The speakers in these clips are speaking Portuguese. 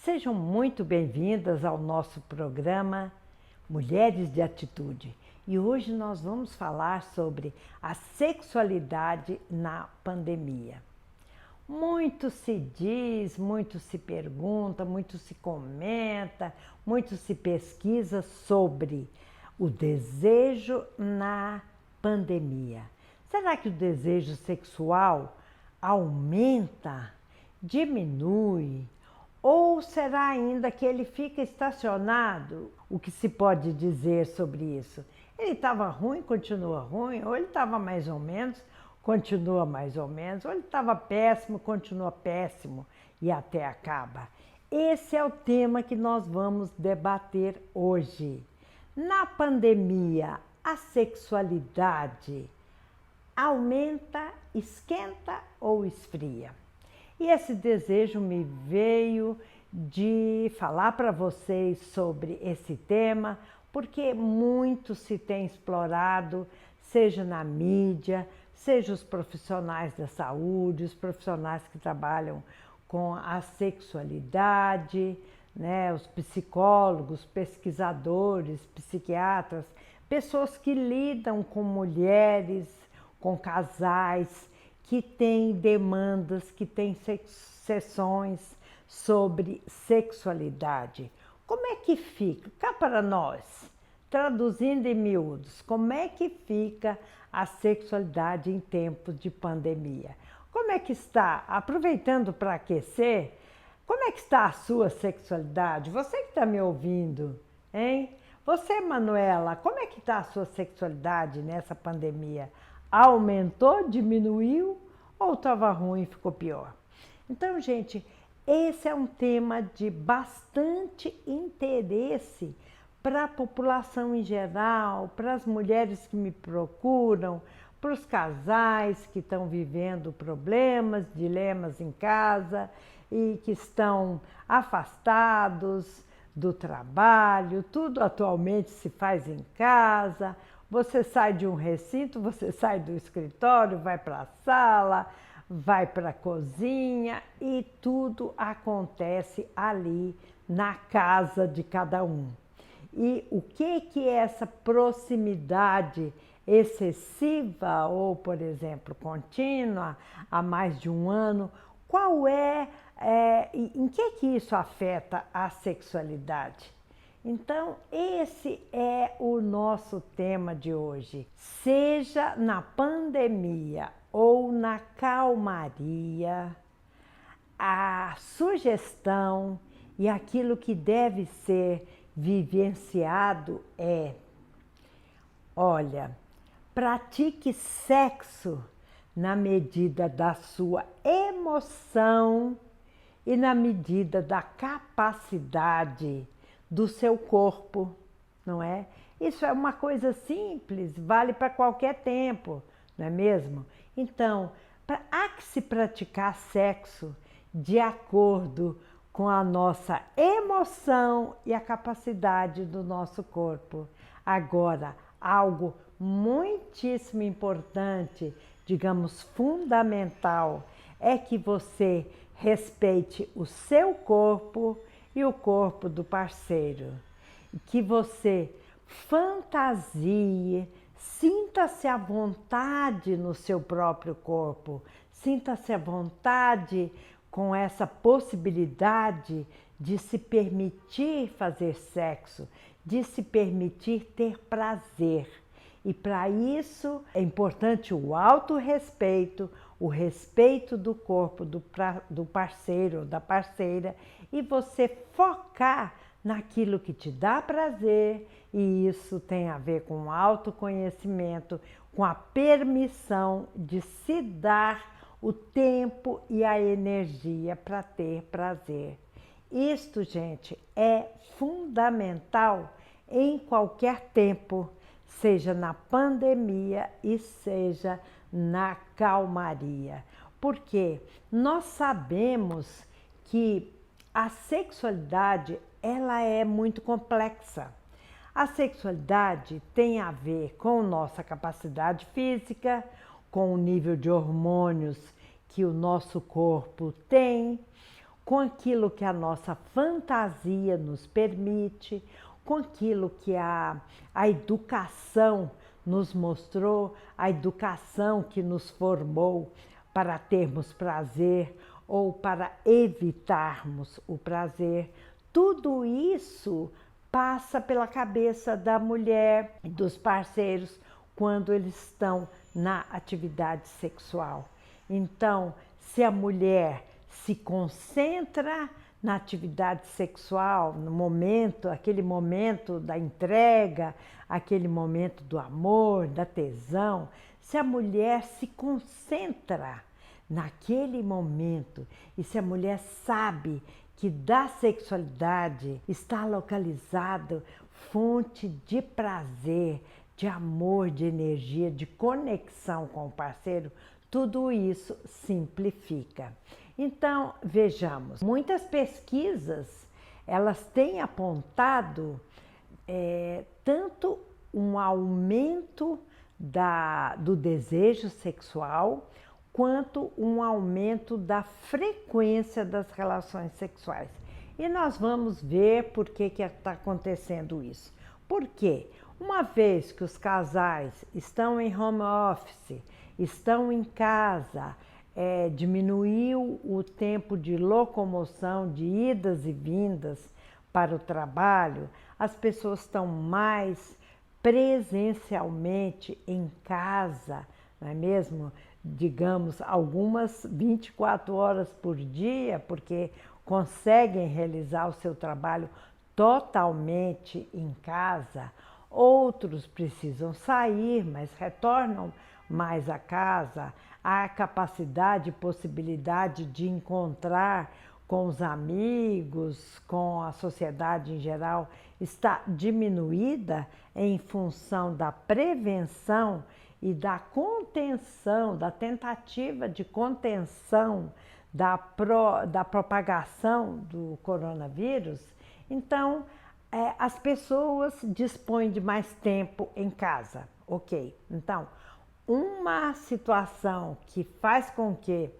Sejam muito bem-vindas ao nosso programa Mulheres de Atitude. E hoje nós vamos falar sobre a sexualidade na pandemia. Muito se diz, muito se pergunta, muito se comenta, muito se pesquisa sobre o desejo na pandemia. Será que o desejo sexual aumenta, diminui? Ou será ainda que ele fica estacionado? O que se pode dizer sobre isso? Ele estava ruim, continua ruim, ou ele estava mais ou menos, continua mais ou menos, ou ele estava péssimo, continua péssimo e até acaba. Esse é o tema que nós vamos debater hoje. Na pandemia, a sexualidade aumenta, esquenta ou esfria? E esse desejo me veio de falar para vocês sobre esse tema, porque muito se tem explorado, seja na mídia, seja os profissionais da saúde, os profissionais que trabalham com a sexualidade, né, os psicólogos, pesquisadores, psiquiatras, pessoas que lidam com mulheres, com casais, que tem demandas, que tem sessões sobre sexualidade. Como é que fica? Cá para nós, traduzindo em miúdos, como é que fica a sexualidade em tempos de pandemia? Como é que está? Aproveitando para aquecer, como é que está a sua sexualidade? Você que está me ouvindo, hein? Você, Manuela, como é que está a sua sexualidade nessa pandemia? Aumentou, diminuiu ou estava ruim e ficou pior? Então, gente, esse é um tema de bastante interesse para a população em geral, para as mulheres que me procuram, para os casais que estão vivendo problemas, dilemas em casa e que estão afastados do trabalho, tudo atualmente se faz em casa. Você sai de um recinto, você sai do escritório, vai para a sala, vai para a cozinha e tudo acontece ali na casa de cada um. E o que é essa proximidade excessiva ou, por exemplo, contínua há mais de um ano? Qual em que isso afeta a sexualidade? Então, esse é o nosso tema de hoje. Seja na pandemia ou na calmaria, a sugestão e aquilo que deve ser vivenciado é: olha, pratique sexo na medida da sua emoção e na medida da capacidade do seu corpo, não é? Isso é uma coisa simples, vale para qualquer tempo, não é mesmo? Então, há que se praticar sexo de acordo com a nossa emoção e a capacidade do nosso corpo. Agora, algo muitíssimo importante, digamos fundamental, é que você respeite o seu corpo e o corpo do parceiro, que você fantasie, sinta-se à vontade no seu próprio corpo, sinta-se à vontade com essa possibilidade de se permitir fazer sexo, de se permitir ter prazer. E para isso é importante o autorrespeito, o respeito do corpo do parceiro ou da parceira e você focar naquilo que te dá prazer, e isso tem a ver com o autoconhecimento, com a permissão de se dar o tempo e a energia para ter prazer. Isto, gente, é fundamental em qualquer tempo, seja na pandemia e seja na calmaria. Porque nós sabemos que a sexualidade, ela é muito complexa. A sexualidade tem a ver com nossa capacidade física, com o nível de hormônios que o nosso corpo tem, com aquilo que a nossa fantasia nos permite, com aquilo que a educação nos mostrou, a educação que nos formou para termos prazer ou para evitarmos o prazer. Tudo isso passa pela cabeça da mulher e dos parceiros quando eles estão na atividade sexual. Então, se a mulher se concentra na atividade sexual, no momento, aquele momento da entrega, aquele momento do amor, da tesão, se a mulher se concentra naquele momento e se a mulher sabe que da sexualidade está localizado fonte de prazer, de amor, de energia, de conexão com o parceiro, tudo isso simplifica. Então, vejamos, muitas pesquisas, elas têm apontado tanto um aumento do desejo sexual, quanto um aumento da frequência das relações sexuais. E nós vamos ver por que está acontecendo isso. Por quê? Uma vez que os casais estão em home office, estão em casa, diminuiu o tempo de locomoção, de idas e vindas para o trabalho, as pessoas estão mais presencialmente em casa, não é mesmo? Digamos, algumas 24 horas por dia, porque conseguem realizar o seu trabalho totalmente em casa. Outros precisam sair, mas retornam mais a casa. A capacidade e possibilidade de encontrar com os amigos, com a sociedade em geral, está diminuída em função da prevenção e da contenção, da tentativa de contenção da propagação do coronavírus. Então, as pessoas dispõem de mais tempo em casa, ok? Então, uma situação que faz com que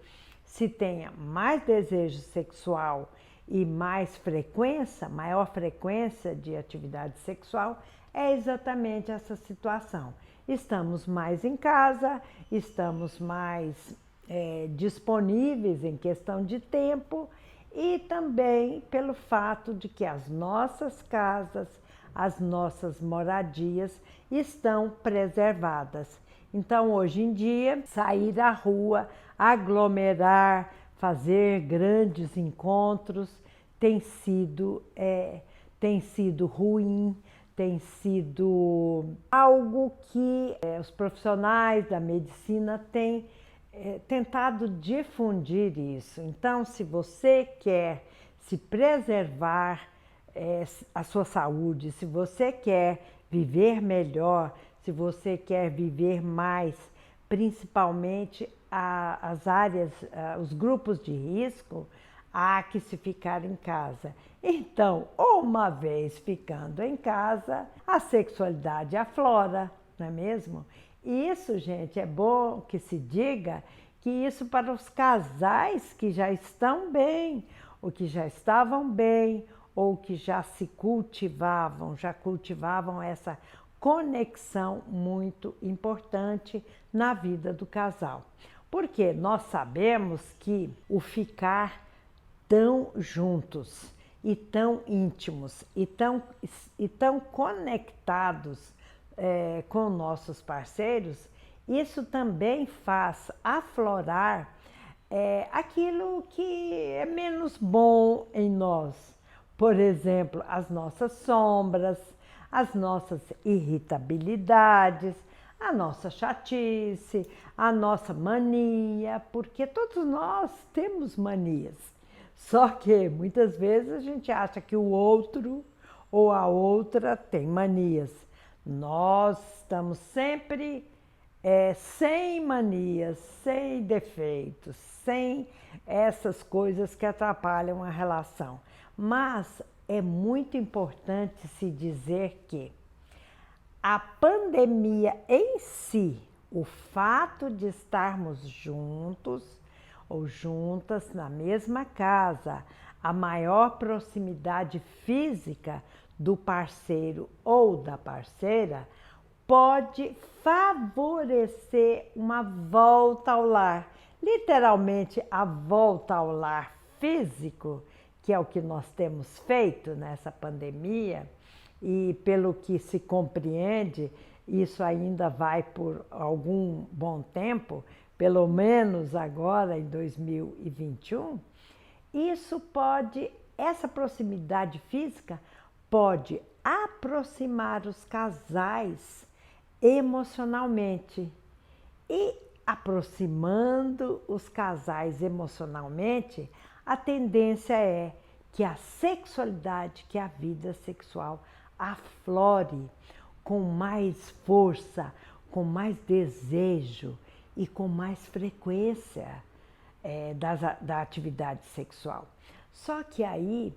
se tenha mais desejo sexual e mais frequência, maior frequência de atividade sexual, é exatamente essa situação. Estamos mais em casa, estamos mais disponíveis em questão de tempo e também pelo fato de que as nossas casas, as nossas moradias estão preservadas. Então, hoje em dia, sair à rua, aglomerar, fazer grandes encontros tem sido ruim, tem sido algo que os profissionais da medicina têm tentado difundir isso. Então, se você quer se preservar a sua saúde, se você quer viver melhor, se você quer viver mais, principalmente as áreas, os grupos de risco, há que se ficar em casa. Então, uma vez ficando em casa, a sexualidade aflora, não é mesmo? E isso, gente, é bom que se diga que isso para os casais que já estão bem, ou que já estavam bem, ou que já cultivavam essa conexão muito importante na vida do casal. Porque nós sabemos que o ficar tão juntos e tão íntimos e tão conectados com nossos parceiros, isso também faz aflorar aquilo que é menos bom em nós. Por exemplo, as nossas sombras, as nossas irritabilidades, a nossa chatice, a nossa mania, porque todos nós temos manias. Só que muitas vezes a gente acha que o outro ou a outra tem manias. Nós estamos sempre sem manias, sem defeitos, sem essas coisas que atrapalham a relação. Mas é muito importante se dizer que a pandemia em si, o fato de estarmos juntos, ou juntas na mesma casa, a maior proximidade física do parceiro ou da parceira pode favorecer uma volta ao lar, literalmente a volta ao lar físico, que é o que nós temos feito nessa pandemia, e pelo que se compreende, isso ainda vai por algum bom tempo, pelo menos agora em 2021, essa proximidade física pode aproximar os casais emocionalmente. E aproximando os casais emocionalmente, a tendência é que a sexualidade, que a vida sexual aflore com mais força, com mais desejo e com mais frequência da atividade sexual. Só que aí,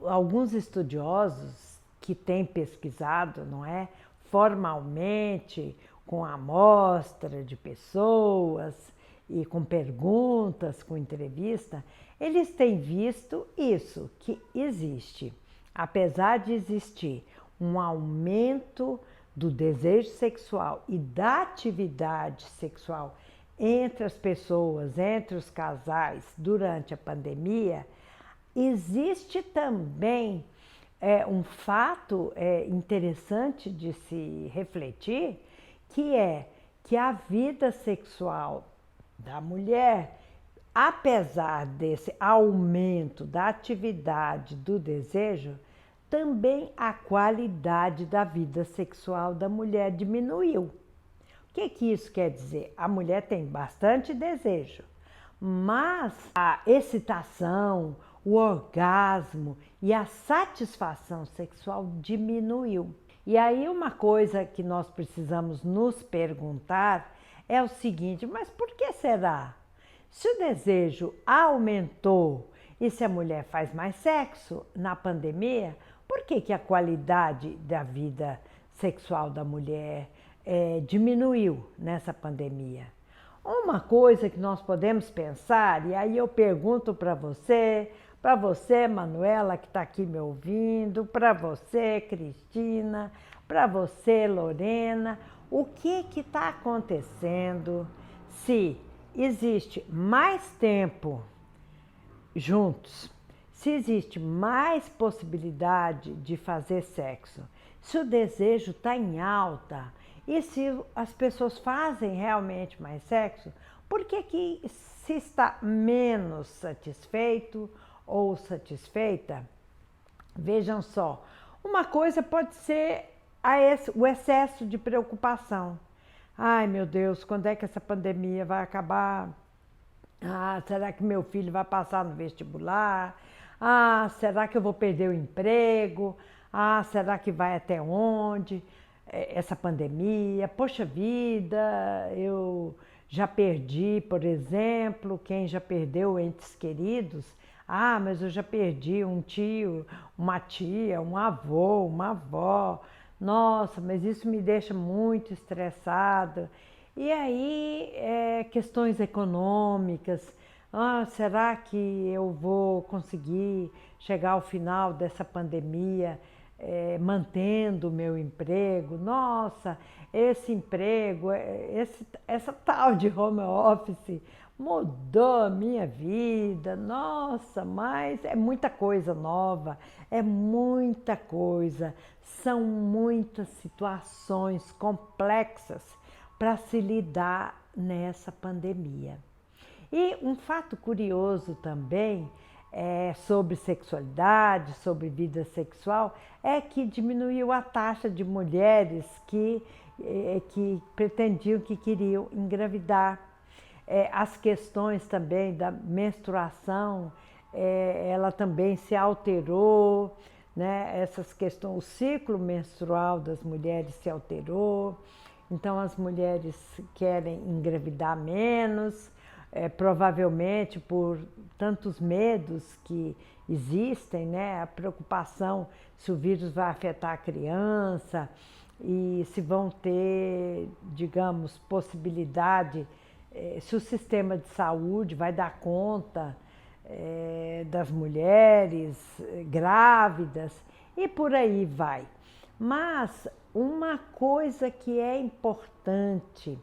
alguns estudiosos que têm pesquisado, não é, formalmente, com amostra de pessoas e com perguntas, com entrevista, eles têm visto isso, que existe, apesar de existir um aumento do desejo sexual e da atividade sexual entre as pessoas, entre os casais durante a pandemia, existe também um fato interessante de se refletir, que é que a vida sexual da mulher, apesar desse aumento da atividade do desejo, também a qualidade da vida sexual da mulher diminuiu. O que isso quer dizer? A mulher tem bastante desejo, mas a excitação, o orgasmo e a satisfação sexual diminuiu. E aí uma coisa que nós precisamos nos perguntar é o seguinte: mas por que será? Se o desejo aumentou e se a mulher faz mais sexo na pandemia, por que a qualidade da vida sexual da mulher diminuiu nessa pandemia? Uma coisa que nós podemos pensar, e aí eu pergunto para você, Manuela, que está aqui me ouvindo, para você, Cristina, para você, Lorena, o que está acontecendo se existe mais tempo juntos, se existe mais possibilidade de fazer sexo, se o desejo está em alta e se as pessoas fazem realmente mais sexo, por que se está menos satisfeito ou satisfeita? Vejam só, uma coisa pode ser o excesso de preocupação. Ai, meu Deus, quando é que essa pandemia vai acabar? Ah, será que meu filho vai passar no vestibular? Ah, será que eu vou perder o emprego? Ah, será que vai até onde essa pandemia? Poxa vida, eu já perdi, por exemplo, quem já perdeu entes queridos. Ah, mas eu já perdi um tio, uma tia, um avô, uma avó. Nossa, mas isso me deixa muito estressada. E aí, questões econômicas. Ah, será que eu vou conseguir chegar ao final dessa pandemia mantendo o meu emprego? Nossa, esse emprego, essa tal de home office mudou a minha vida. Nossa, mas é muita coisa nova, é muita coisa. São muitas situações complexas para se lidar nessa pandemia. E um fato curioso também sobre sexualidade, sobre vida sexual, é que diminuiu a taxa de mulheres que pretendiam, que queriam engravidar. As questões também da menstruação, ela também se alterou, né? Essas questões, o ciclo menstrual das mulheres se alterou. Então as mulheres querem engravidar menos, provavelmente por tantos medos que existem, né? A preocupação se o vírus vai afetar a criança e se vão ter, digamos, possibilidade se o sistema de saúde vai dar conta das mulheres grávidas e por aí vai. Mas uma coisa que é importante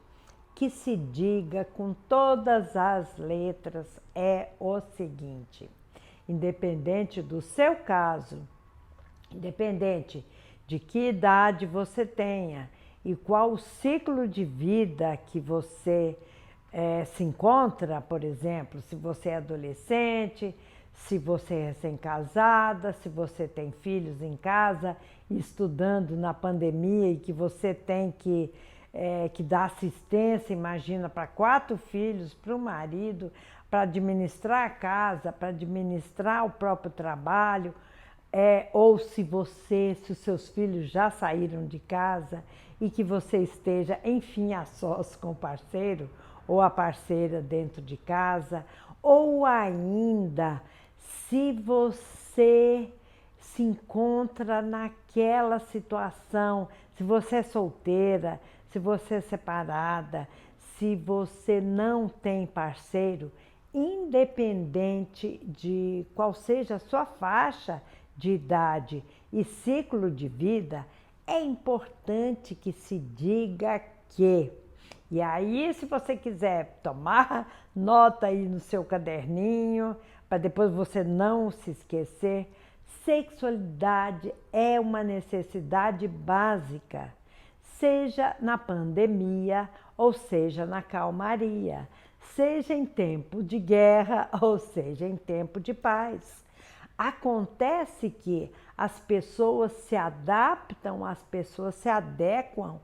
que se diga com todas as letras é o seguinte: independente do seu caso, independente de que idade você tenha e qual o ciclo de vida que você se encontra, por exemplo, se você é adolescente, se você é recém-casada, se você tem filhos em casa, estudando na pandemia e que você tem que dar assistência, imagina, para 4 filhos, para o marido, para administrar a casa, para administrar o próprio trabalho, ou se os seus filhos já saíram de casa e que você esteja, enfim, a sós com o parceiro ou a parceira dentro de casa, ou ainda se você se encontra naquela situação, se você é solteira, se você é separada, se você não tem parceiro, independente de qual seja a sua faixa de idade e ciclo de vida, é importante que se diga que, e aí se você quiser tomar nota aí no seu caderninho, para depois você não se esquecer, sexualidade é uma necessidade básica, seja na pandemia ou seja na calmaria, seja em tempo de guerra ou seja em tempo de paz. Acontece que as pessoas se adaptam, as pessoas se adequam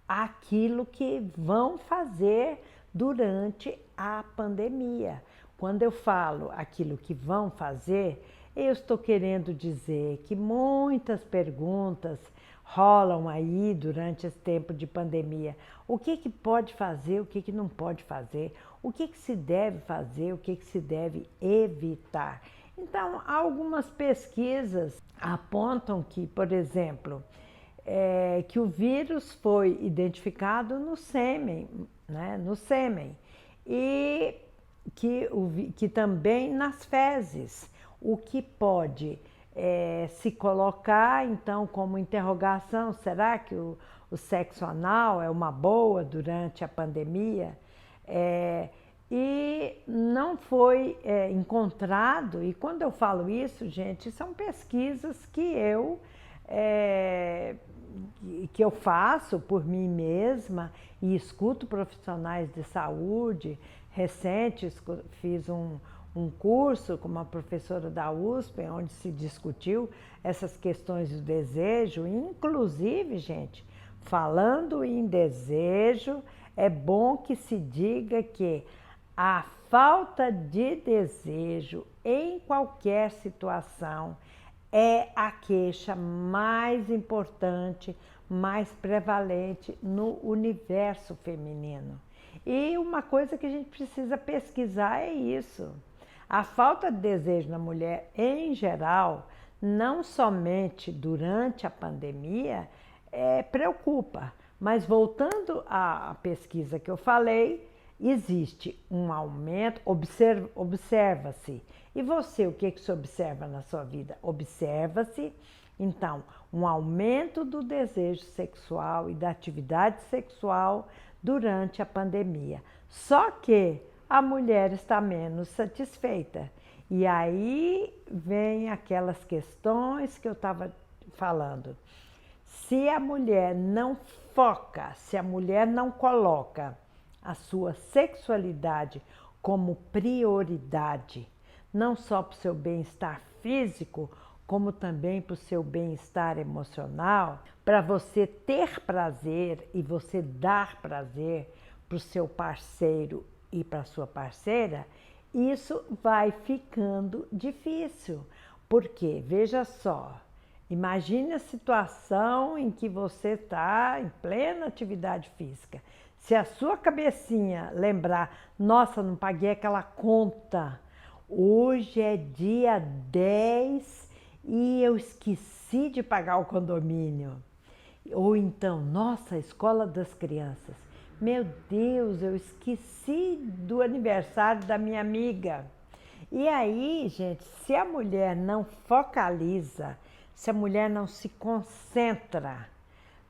àquilo que vão fazer durante a pandemia. Quando eu falo aquilo que vão fazer, eu estou querendo dizer que muitas perguntas rolam aí durante esse tempo de pandemia. O que pode fazer, o que não pode fazer, o que se deve fazer, o que se deve evitar. Então, algumas pesquisas apontam que, por exemplo, que o vírus foi identificado no sêmen, né, no sêmen, e que também nas fezes, o que pode se colocar então como interrogação: será que o sexo anal é uma boa durante a pandemia? E não foi encontrado, e quando eu falo isso, gente, são pesquisas que eu faço por mim mesma e escuto profissionais de saúde. Recente fiz um curso com uma professora da USP, onde se discutiu essas questões do desejo, inclusive, gente, falando em desejo, é bom que se diga que a falta de desejo em qualquer situação é a queixa mais importante, mais prevalente no universo feminino. E uma coisa que a gente precisa pesquisar é isso. A falta de desejo na mulher, em geral, não somente durante a pandemia, preocupa. Mas voltando à pesquisa que eu falei, existe um aumento, observa-se. E você, o que se observa na sua vida? Observa-se, então, um aumento do desejo sexual e da atividade sexual durante a pandemia. Só que a mulher está menos satisfeita. E aí vem aquelas questões que eu estava falando. Se a mulher não foca, se a mulher não coloca a sua sexualidade como prioridade, não só para o seu bem-estar físico, como também para o seu bem-estar emocional, para você ter prazer e você dar prazer para o seu parceiro e para a sua parceira, isso vai ficando difícil. Porque, veja só, imagine a situação em que você está em plena atividade física. Se a sua cabecinha lembrar: nossa, não paguei aquela conta, hoje é dia 10 e eu esqueci de pagar o condomínio. Ou então, nossa, a escola das crianças, Meu Deus, eu esqueci do aniversário da minha amiga. E aí, gente, se a mulher não focaliza, se a mulher não se concentra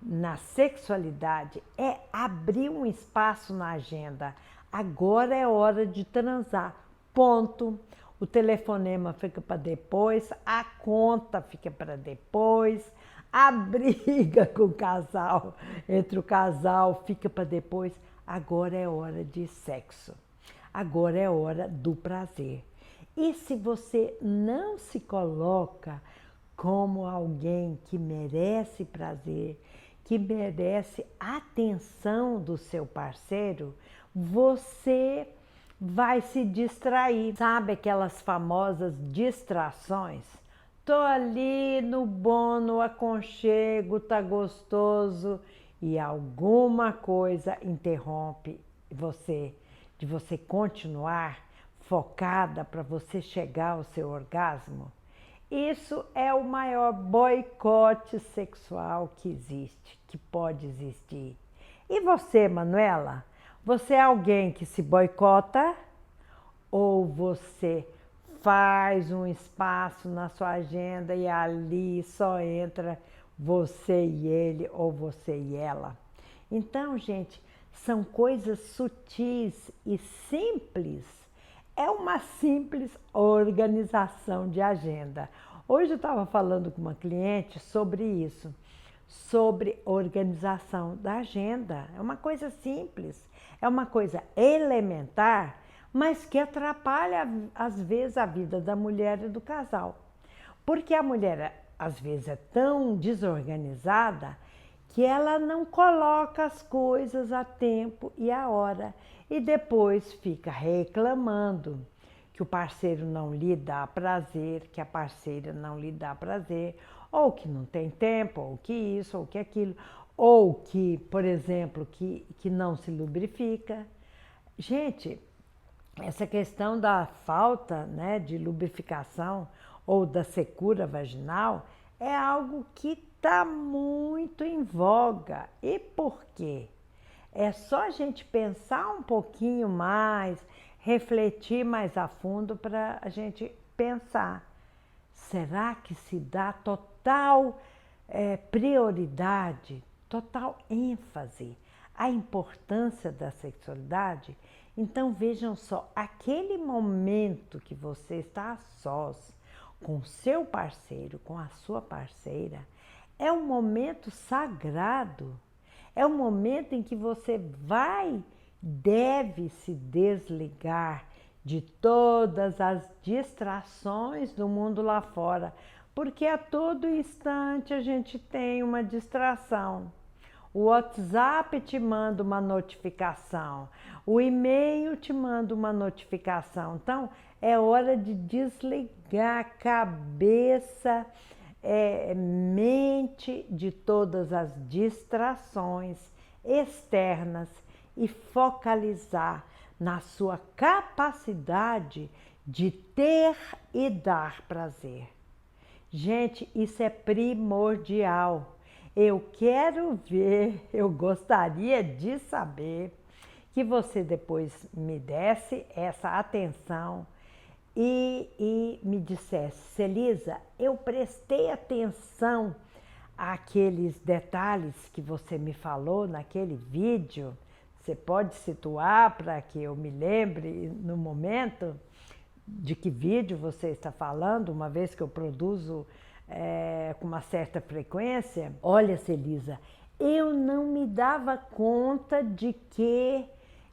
na sexualidade, é abrir um espaço na agenda. Agora é hora de transar. Ponto. O telefonema fica para depois, a conta fica para depois, a briga com o casal, entre o casal, fica para depois. Agora é hora de sexo. Agora é hora do prazer. E se você não se coloca como alguém que merece prazer, que merece atenção do seu parceiro, você vai se distrair. Sabe aquelas famosas distrações? Tô ali no bom, no aconchego, tá gostoso e alguma coisa interrompe você de você continuar focada para você chegar ao seu orgasmo. Isso é o maior boicote sexual que existe, que pode existir. E você, Manuela? Você é alguém que se boicota ou você faz um espaço na sua agenda e ali só entra você e ele ou você e ela? Então, gente, são coisas sutis e simples. É uma simples organização de agenda. Hoje eu estava falando com uma cliente sobre isso, sobre organização da agenda. É uma coisa simples, é uma coisa elementar, mas que atrapalha às vezes a vida da mulher e do casal. Porque a mulher às vezes é tão desorganizada que ela não coloca as coisas a tempo e a hora e depois fica reclamando que o parceiro não lhe dá prazer, que a parceira não lhe dá prazer, ou que não tem tempo, ou que isso, ou que aquilo, ou que, por exemplo, que não se lubrifica. Gente, essa questão da falta, né, de lubrificação ou da secura vaginal é algo que está muito em voga. E por quê? É só a gente pensar um pouquinho mais, refletir mais a fundo para a gente pensar. Será que se dá total prioridade, total ênfase à importância da sexualidade? Então vejam só, aquele momento que você está a sós com o seu parceiro, com a sua parceira, é um momento sagrado. É um momento em que você deve se desligar de todas as distrações do mundo lá fora, porque a todo instante a gente tem uma distração. O WhatsApp te manda uma notificação, o e-mail te manda uma notificação. Então, é hora de desligar a cabeça, mente de todas as distrações externas e focalizar na sua capacidade de ter e dar prazer. Gente, isso é primordial. Eu quero ver, eu gostaria de saber que você depois me desse essa atenção e me dissesse, Celisa, eu prestei atenção àqueles detalhes que você me falou naquele vídeo. Você pode situar para que eu me lembre no momento de que vídeo você está falando, uma vez que eu produzo com uma certa frequência? Olha, Celisa, eu não me dava conta de que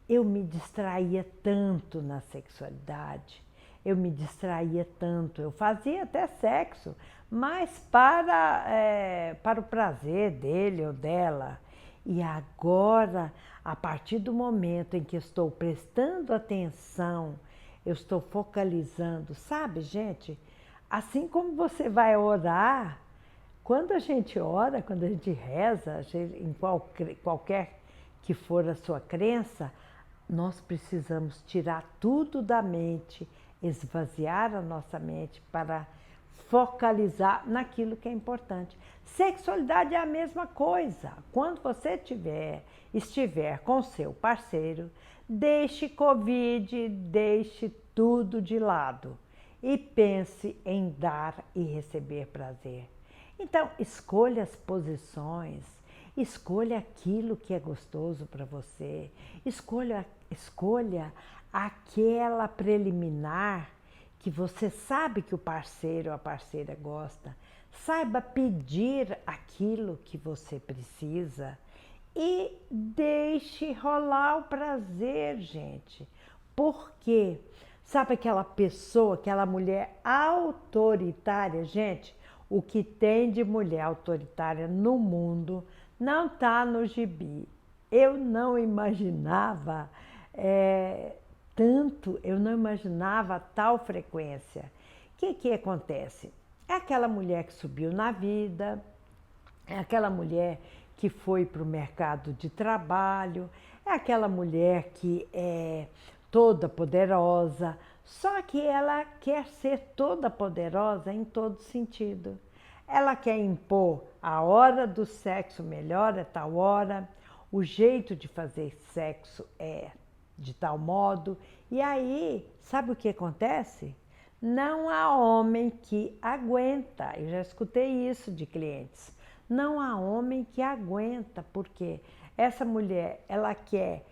eu me distraía tanto na sexualidade. Eu me distraía tanto, eu fazia até sexo, mas para o prazer dele ou dela. E agora, a partir do momento em que estou prestando atenção, eu estou focalizando, sabe, gente? Assim como você vai orar, quando a gente ora, quando a gente reza, em qualquer que for a sua crença, nós precisamos tirar tudo da mente, esvaziar a nossa mente para focalizar naquilo que é importante. Sexualidade é a mesma coisa. Quando você estiver com seu parceiro, deixe Covid, deixe tudo de lado e pense em dar e receber prazer. Então, escolha as posições, escolha aquilo que é gostoso para você, escolha aquela preliminar que você sabe que o parceiro ou a parceira gosta. Saiba pedir aquilo que você precisa e deixe rolar o prazer, gente. Por quê? Sabe aquela pessoa, aquela mulher autoritária? Gente, o que tem de mulher autoritária no mundo não está no gibi. Eu não imaginava tanto, eu não imaginava tal frequência. O que acontece? É aquela mulher que subiu na vida, é aquela mulher que foi para o mercado de trabalho, é aquela mulher que é toda poderosa, só que ela quer ser toda poderosa em todo sentido. Ela quer impor a hora do sexo melhor é tal hora, o jeito de fazer sexo é de tal modo, e aí, sabe o que acontece? Não há homem que aguenta, eu já escutei isso de clientes, não há homem que aguenta, porque essa mulher, ela quer,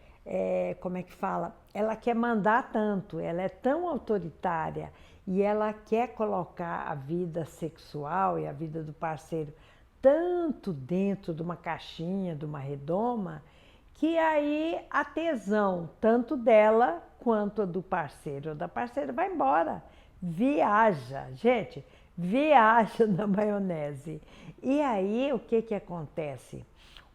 como é que fala? Ela quer mandar tanto, ela é tão autoritária e ela quer colocar a vida sexual e a vida do parceiro tanto dentro de uma caixinha, de uma redoma, que aí a tesão, tanto dela quanto a do parceiro ou da parceira, vai embora. Viaja, gente, viaja na maionese. E aí o que acontece?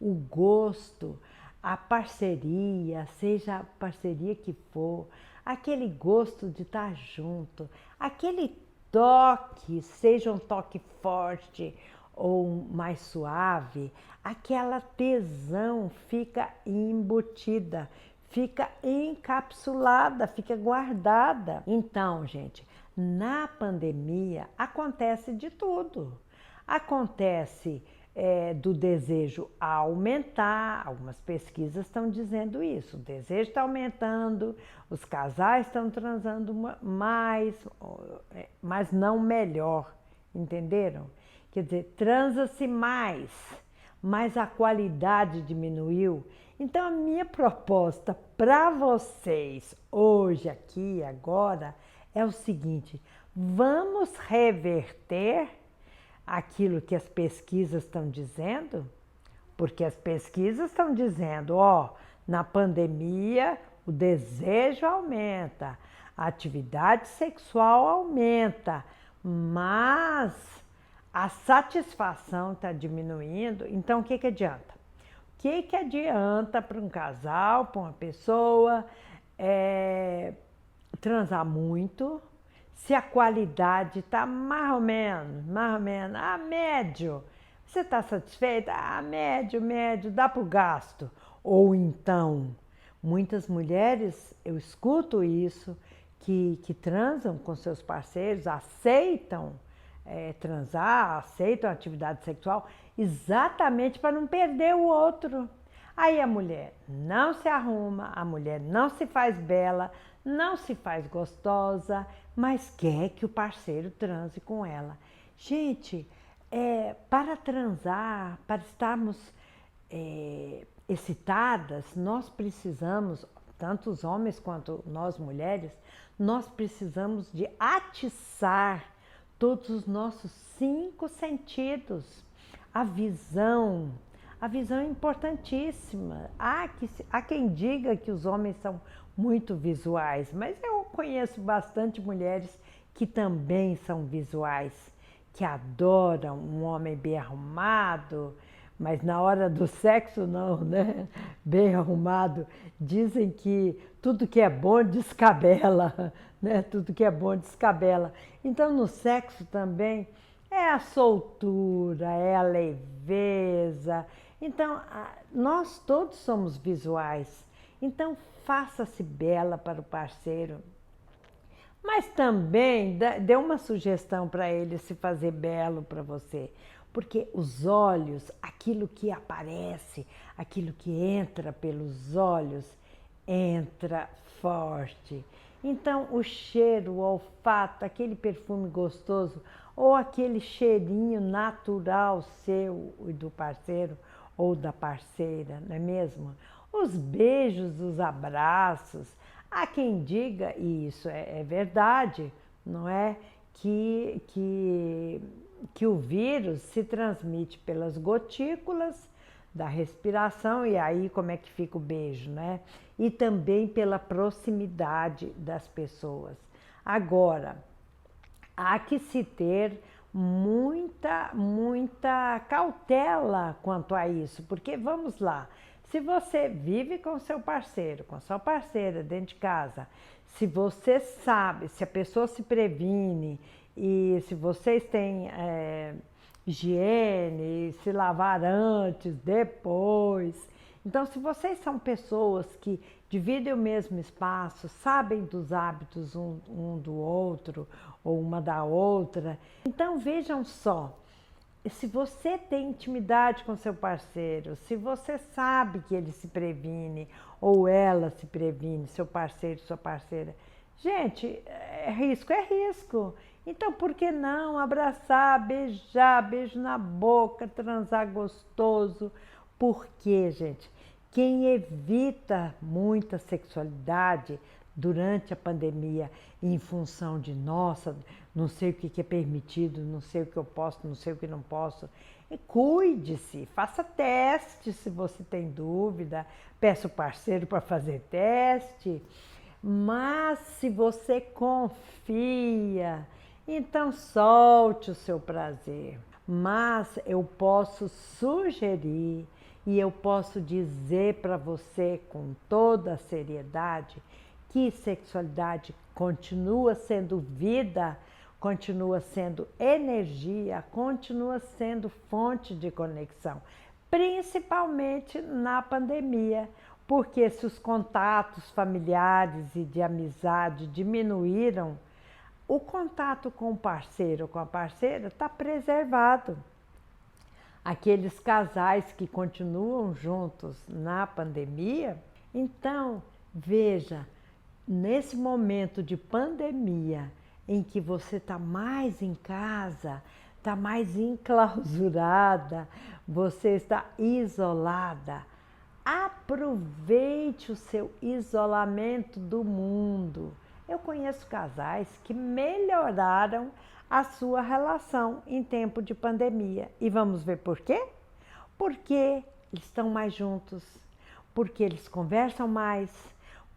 O gosto, a parceria, seja a parceria que for, aquele gosto de estar junto, aquele toque, seja um toque forte ou mais suave, aquela tesão fica embutida, fica encapsulada, fica guardada. Então, gente, na pandemia acontece de tudo. Acontece do desejo aumentar, algumas pesquisas estão dizendo isso, o desejo está aumentando, os casais estão transando mais, mas não melhor, entenderam? Quer dizer, transa-se mais, mas a qualidade diminuiu. Então a minha proposta para vocês hoje, aqui, agora, é o seguinte: vamos reverter aquilo que as pesquisas estão dizendo? Porque as pesquisas estão dizendo, na pandemia o desejo aumenta, a atividade sexual aumenta, mas a satisfação está diminuindo. Então o que adianta? O que adianta para um casal, para uma pessoa transar muito, se a qualidade está mais ou menos, médio? Você está satisfeita? Médio, dá para o gasto. Ou então, muitas mulheres, eu escuto isso, que transam com seus parceiros, aceitam transar, aceitam a atividade sexual, exatamente para não perder o outro. Aí a mulher não se arruma, a mulher não se faz bela, não se faz gostosa, mas quer que o parceiro transe com ela. Gente, para transar, para estarmos excitadas, nós precisamos, tanto os homens quanto nós mulheres, nós precisamos de atiçar todos os nossos 5 sentidos. A visão é importantíssima. Há quem diga que os homens são muito visuais, mas eu conheço bastante mulheres que também são visuais, que adoram um homem bem arrumado, mas na hora do sexo não, né? Bem arrumado. Dizem que tudo que é bom descabela, né? Tudo que é bom descabela. Então no sexo também é a soltura, é a leveza. Então nós todos somos visuais. Então faça-se bela para o parceiro. Mas também dê uma sugestão para ele se fazer belo para você. Porque os olhos, aquilo que aparece, aquilo que entra pelos olhos, entra forte. Então, o cheiro, o olfato, aquele perfume gostoso ou aquele cheirinho natural seu e do parceiro ou da parceira, não é mesmo? Os beijos, os abraços. Há quem diga, e isso é verdade, não é? Que o vírus se transmite pelas gotículas da respiração, e aí como é que fica o beijo, né? E também pela proximidade das pessoas. Agora, há que se ter muita cautela quanto a isso, porque vamos lá, se você vive com seu parceiro, com sua parceira dentro de casa, se você sabe, se a pessoa se previne e se vocês têm higiene, se lavar antes, depois. Então, se vocês são pessoas que dividem o mesmo espaço, sabem dos hábitos um do outro ou uma da outra, então vejam só, se você tem intimidade com seu parceiro, se você sabe que ele se previne ou ela se previne, seu parceiro, sua parceira, gente, é risco, é risco. Então, por que não abraçar, beijar, beijo na boca, transar gostoso? Porque, gente, quem evita muita sexualidade durante a pandemia em função de, nossa, não sei o que é permitido, não sei o que eu posso, não sei o que não posso. E cuide-se, faça teste se você tem dúvida, peça o parceiro para fazer teste. Mas se você confia, então solte o seu prazer. Mas eu posso sugerir e eu posso dizer para você com toda a seriedade que sexualidade continua sendo vida, continua sendo energia, continua sendo fonte de conexão, principalmente na pandemia, porque se os contatos familiares e de amizade diminuíram, o contato com o parceiro ou com a parceira está preservado. Aqueles casais que continuam juntos na pandemia, então, veja, nesse momento de pandemia, em que você está mais em casa, está mais enclausurada, você está isolada, aproveite o seu isolamento do mundo. Eu conheço casais que melhoraram a sua relação em tempo de pandemia. E vamos ver por quê? Porque eles estão mais juntos, porque eles conversam mais,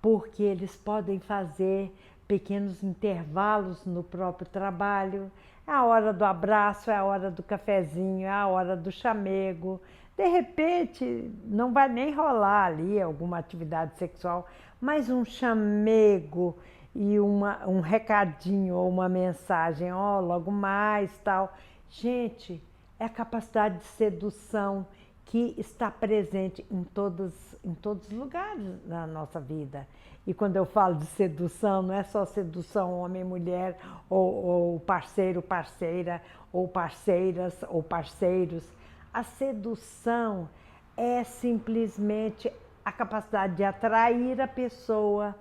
porque eles podem fazer pequenos intervalos no próprio trabalho. É a hora do abraço, é a hora do cafezinho, é a hora do chamego. De repente, não vai nem rolar ali alguma atividade sexual, mas um chamego e um recadinho ou uma mensagem, ó, logo mais, tal. Gente, é a capacidade de sedução que está presente em todos os lugares da nossa vida. E quando eu falo de sedução, não é só sedução homem, mulher, ou parceiro, parceira, ou parceiras, ou parceiros. A sedução é simplesmente a capacidade de atrair a pessoa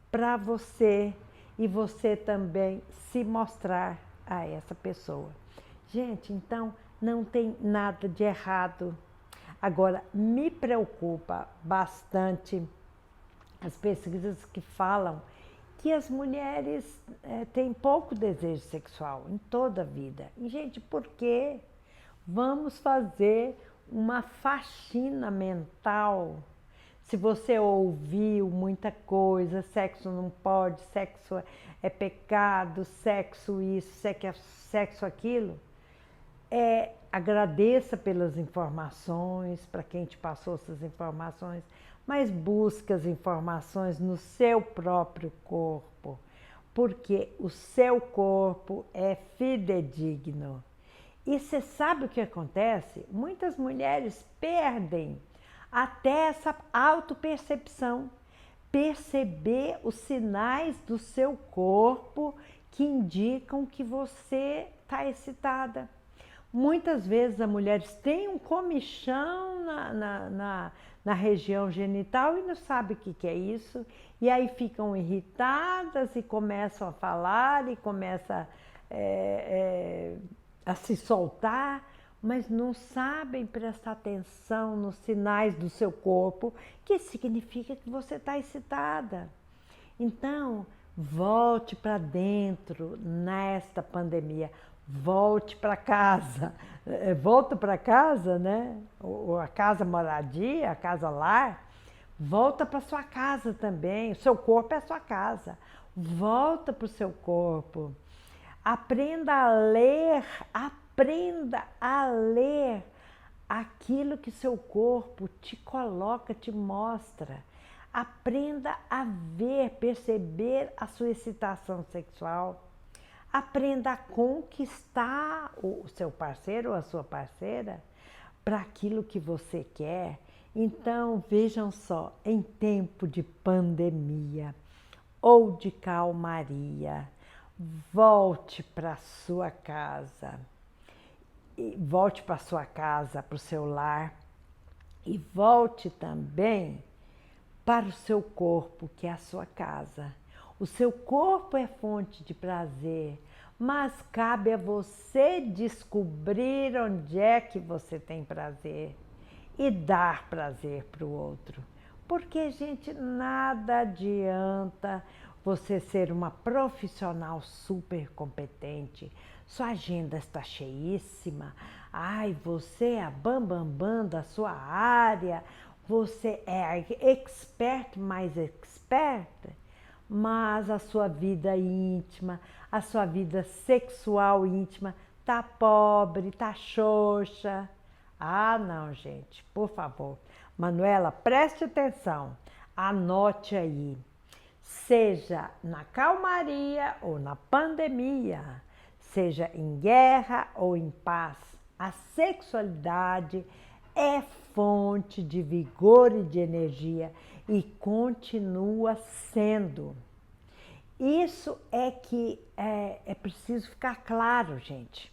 para você e você também se mostrar a essa pessoa. Gente, então não tem nada de errado. Agora, me preocupa bastante as pesquisas que falam que as mulheres têm pouco desejo sexual em toda a vida. E, gente, por quê? Vamos fazer uma faxina mental. Se você ouviu muita coisa, sexo não pode, sexo é pecado, sexo isso, sexo aquilo, agradeça pelas informações, para quem te passou essas informações, mas busque as informações no seu próprio corpo, porque o seu corpo é fidedigno. E você sabe o que acontece? Muitas mulheres perdem até essa autopercepção, perceber os sinais do seu corpo que indicam que você está excitada. Muitas vezes as mulheres têm um comichão na região genital e não sabem o que é isso. E aí ficam irritadas e começam a falar e começam a se soltar, mas não sabem prestar atenção nos sinais do seu corpo, que significa que você está excitada. Então, volte para dentro nesta pandemia. Volte para casa, volta para casa, né? Ou a casa moradia, a casa lar, volta para sua casa também. O seu corpo é a sua casa. Volta para o seu corpo. Aprenda a ler aquilo que seu corpo te coloca, te mostra. Aprenda a ver, perceber a sua excitação sexual. Aprenda a conquistar o seu parceiro ou a sua parceira para aquilo que você quer. Então, vejam só, em tempo de pandemia ou de calmaria, volte para sua casa. Volte para sua casa, para o seu lar e volte também para o seu corpo, que é a sua casa. O seu corpo é fonte de prazer, mas cabe a você descobrir onde é que você tem prazer e dar prazer para o outro. Porque, gente, nada adianta você ser uma profissional super competente, sua agenda está cheíssima, ai, você é a bambambam da sua área, você é a expert mais expert, mas a sua vida íntima, a sua vida sexual íntima tá pobre, tá xoxa. Ah, não, gente, por favor. Manuela, preste atenção, anote aí. Seja na calmaria ou na pandemia, seja em guerra ou em paz, a sexualidade é fonte de vigor e de energia e continua sendo. Isso é que é preciso ficar claro, gente.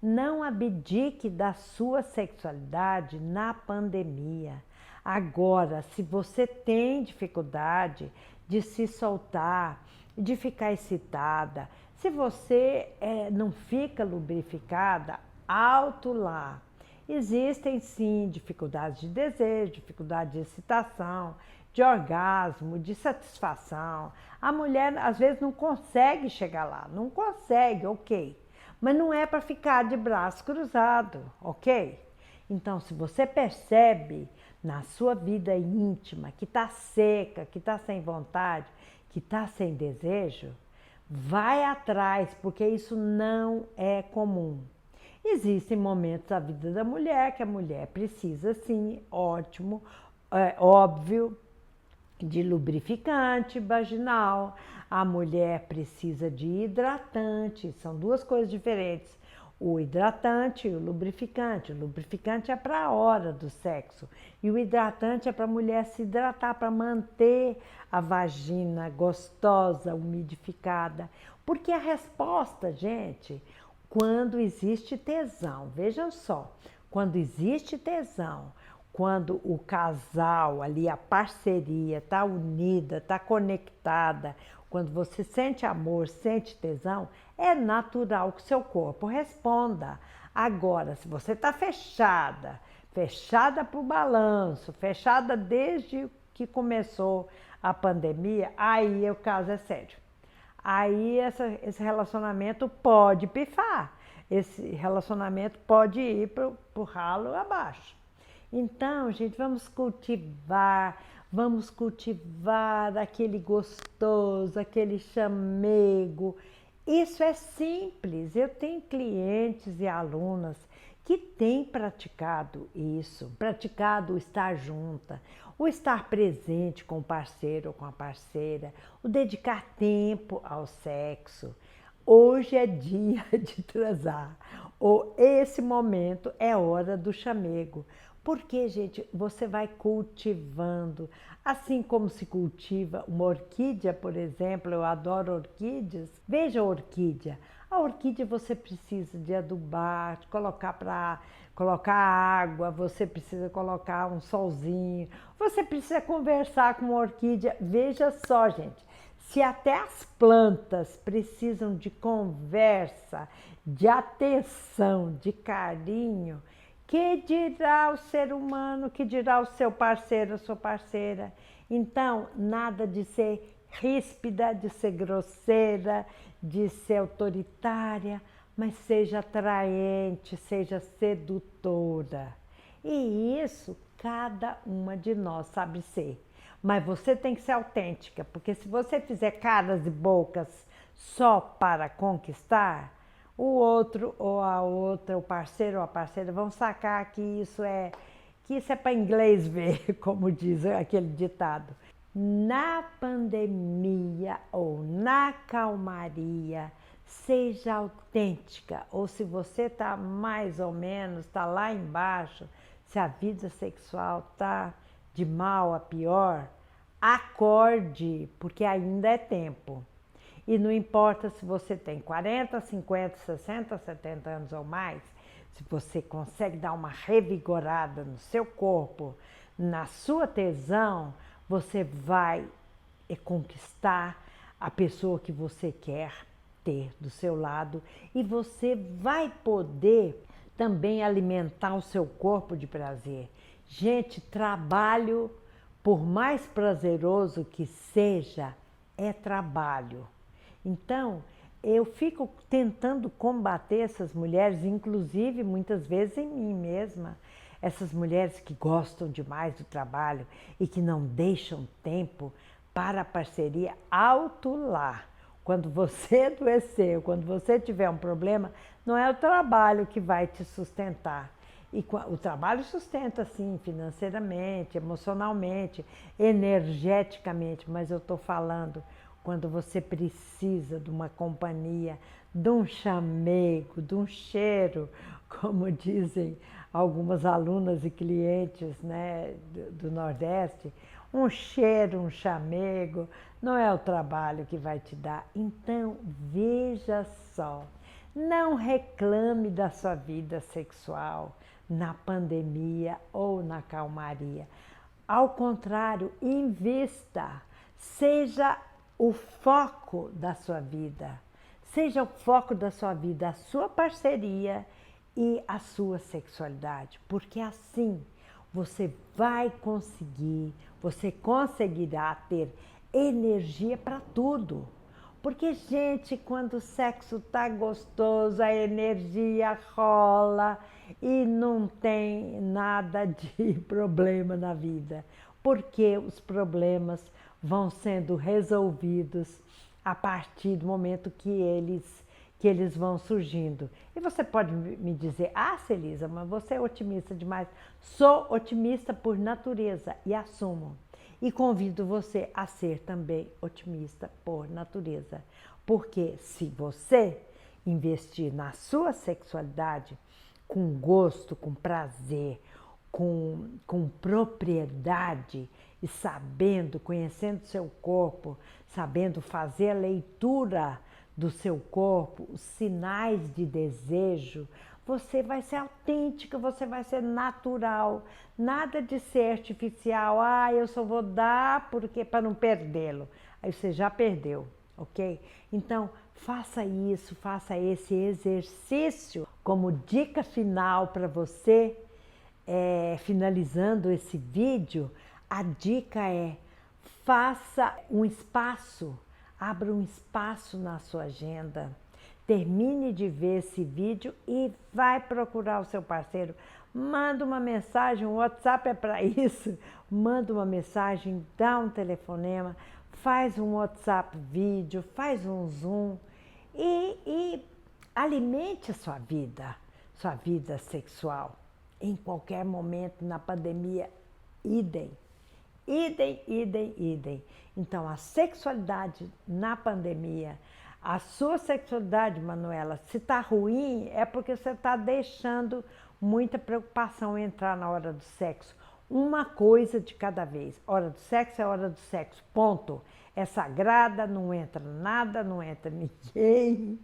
Não abdique da sua sexualidade na pandemia. Agora, se você tem dificuldade de se soltar, de ficar excitada, se você não fica lubrificada, alto lá. Existem sim dificuldades de desejo, dificuldade de excitação, de orgasmo, de satisfação. A mulher às vezes não consegue chegar lá, não consegue, ok. Mas não é para ficar de braço cruzado, ok? Então, se você percebe na sua vida íntima que está seca, que está sem vontade, que está sem desejo, vai atrás, porque isso não é comum. Existem momentos da vida da mulher que a mulher precisa, sim, ótimo, óbvio, de lubrificante vaginal. A mulher precisa de hidratante, são duas coisas diferentes. O hidratante e o lubrificante. O lubrificante é para a hora do sexo e o hidratante é para a mulher se hidratar, para manter a vagina gostosa, umidificada. Porque a resposta, gente, quando existe tesão, vejam só, quando existe tesão, quando o casal ali, a parceria está unida, está conectada, quando você sente amor, sente tesão, é natural que seu corpo responda. Agora, se você está fechada para o balanço, fechada desde que começou a pandemia, aí o caso é sério. Aí esse relacionamento pode pifar, esse relacionamento pode ir para o ralo abaixo. Então, gente, vamos cultivar aquele gostoso, aquele chamego. Isso é simples. Eu tenho clientes e alunas que têm praticado isso, praticado o estar junta, o estar presente com o parceiro ou com a parceira, o dedicar tempo ao sexo. Hoje é dia de transar, ou esse momento é hora do chamego, Porque, gente, você vai cultivando, assim como se cultiva uma orquídea, por exemplo, eu adoro orquídeas. Veja a orquídea. A orquídea você precisa de adubar, de colocar água, você precisa colocar um solzinho, você precisa conversar com uma orquídea. Veja só, gente, se até as plantas precisam de conversa, de atenção, de carinho, que dirá o ser humano, que dirá o seu parceiro, a sua parceira? Então, nada de ser ríspida, de ser grosseira, de ser autoritária, mas seja atraente, seja sedutora. E isso cada uma de nós sabe ser. Mas você tem que ser autêntica, porque se você fizer caras e bocas só para conquistar, o outro ou a outra, o parceiro ou a parceira vão sacar que isso é para inglês ver, como diz aquele ditado. Na pandemia ou na calmaria, seja autêntica, ou se você está mais ou menos, está lá embaixo, se a vida sexual está de mal a pior, acorde, porque ainda é tempo. E não importa se você tem 40, 50, 60, 70 anos ou mais, se você consegue dar uma revigorada no seu corpo, na sua tesão, você vai conquistar a pessoa que você quer ter do seu lado e você vai poder também alimentar o seu corpo de prazer. Gente, trabalho, por mais prazeroso que seja, é trabalho. Então, eu fico tentando combater essas mulheres, inclusive muitas vezes em mim mesma, essas mulheres que gostam demais do trabalho e que não deixam tempo para a parceria alto lá. Quando você adoeceu, quando você tiver um problema, não é o trabalho que vai te sustentar. E o trabalho sustenta, sim, financeiramente, emocionalmente, energeticamente, mas eu estou falando quando você precisa de uma companhia, de um chamego, de um cheiro, como dizem algumas alunas e clientes, né, do Nordeste, um cheiro, um chamego, não é o trabalho que vai te dar. Então, veja só, não reclame da sua vida sexual na pandemia ou na calmaria. Ao contrário, invista, seja o foco da sua vida. Seja o foco da sua vida, a sua parceria e a sua sexualidade, porque assim você vai conseguir, você conseguirá ter energia para tudo. Porque, gente, quando o sexo tá gostoso, a energia rola e não tem nada de problema na vida. Porque os problemas vão sendo resolvidos a partir do momento que eles vão surgindo. E você pode me dizer, ah, Celisa, mas você é otimista demais. Sou otimista por natureza e assumo. E convido você a ser também otimista por natureza. Porque se você investir na sua sexualidade com gosto, com prazer, com propriedade e sabendo, conhecendo seu corpo, sabendo fazer a leitura do seu corpo, os sinais de desejo, você vai ser autêntica, você vai ser natural, nada de ser artificial. Ah, eu só vou dar porque para não perdê-lo. Aí você já perdeu, ok? Então, faça isso, faça esse exercício como dica final para você. Finalizando esse vídeo, a dica é: faça um espaço, abra um espaço na sua agenda. Termine de ver esse vídeo e vai procurar o seu parceiro. Manda uma mensagem, o WhatsApp é para isso. Manda uma mensagem, dá um telefonema, faz um WhatsApp vídeo, faz um Zoom e alimente a sua vida sexual. Em qualquer momento, na pandemia, idem. Idem, idem, idem. Então, a sexualidade na pandemia, A sua sexualidade, Manuela, se está ruim, é porque você está deixando muita preocupação entrar na hora do sexo. Uma coisa de cada vez. Hora do sexo é hora do sexo, ponto. É sagrada, não entra nada, não entra ninguém,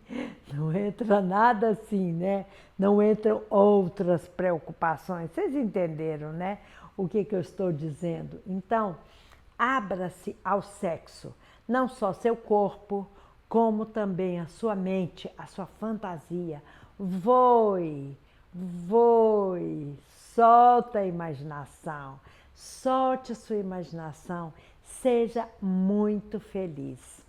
não entra nada assim, né? Não entram outras preocupações. Vocês entenderam, né? O que eu estou dizendo? Então, abra-se ao sexo, não só seu corpo, como também a sua mente, a sua fantasia. Voe, voe, solta a imaginação, solte a sua imaginação, seja muito feliz.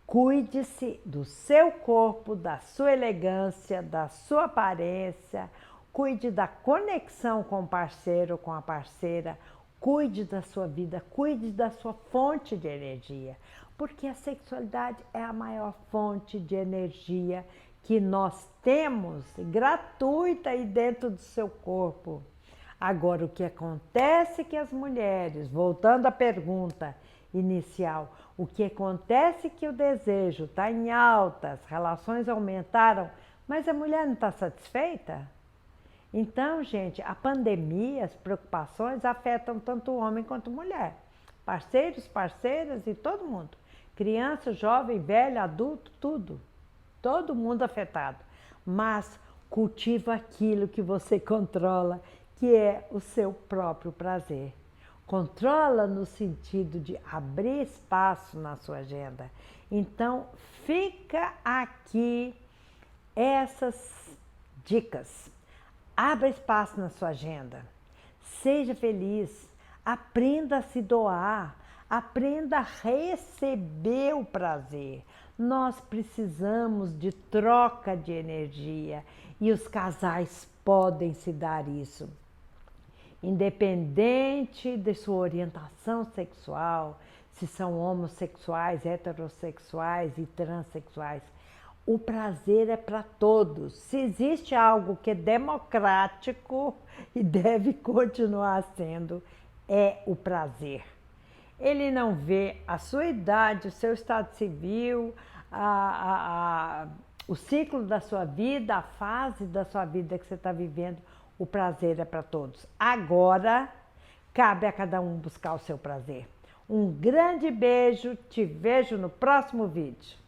Cuide-se do seu corpo, da sua elegância, da sua aparência, cuide da conexão com o parceiro, com a parceira, cuide da sua vida, cuide da sua fonte de energia, porque a sexualidade é a maior fonte de energia que nós temos, gratuita aí dentro do seu corpo. Agora, o que acontece é que as mulheres, voltando à pergunta inicial, o que acontece é que o desejo está em alta, as relações aumentaram, mas a mulher não está satisfeita? Então, gente, a pandemia, as preocupações afetam tanto o homem quanto a mulher. Parceiros, parceiras e todo mundo. Criança, jovem, velho, adulto, tudo. Todo mundo afetado. Mas cultiva aquilo que você controla, que é o seu próprio prazer. Controla no sentido de abrir espaço na sua agenda. Então, fica aqui essas dicas. Abra espaço na sua agenda. Seja feliz. Aprenda a se doar. Aprenda a receber o prazer. Nós precisamos de troca de energia e os casais podem se dar isso. Independente de sua orientação sexual, se são homossexuais, heterossexuais e transexuais, o prazer é para todos. Se existe algo que é democrático e deve continuar sendo, é o prazer. Ele não vê a sua idade, o seu estado civil, o ciclo da sua vida, a fase da sua vida que você está vivendo. O prazer é para todos. Agora, cabe a cada um buscar o seu prazer. Um grande beijo, te vejo no próximo vídeo.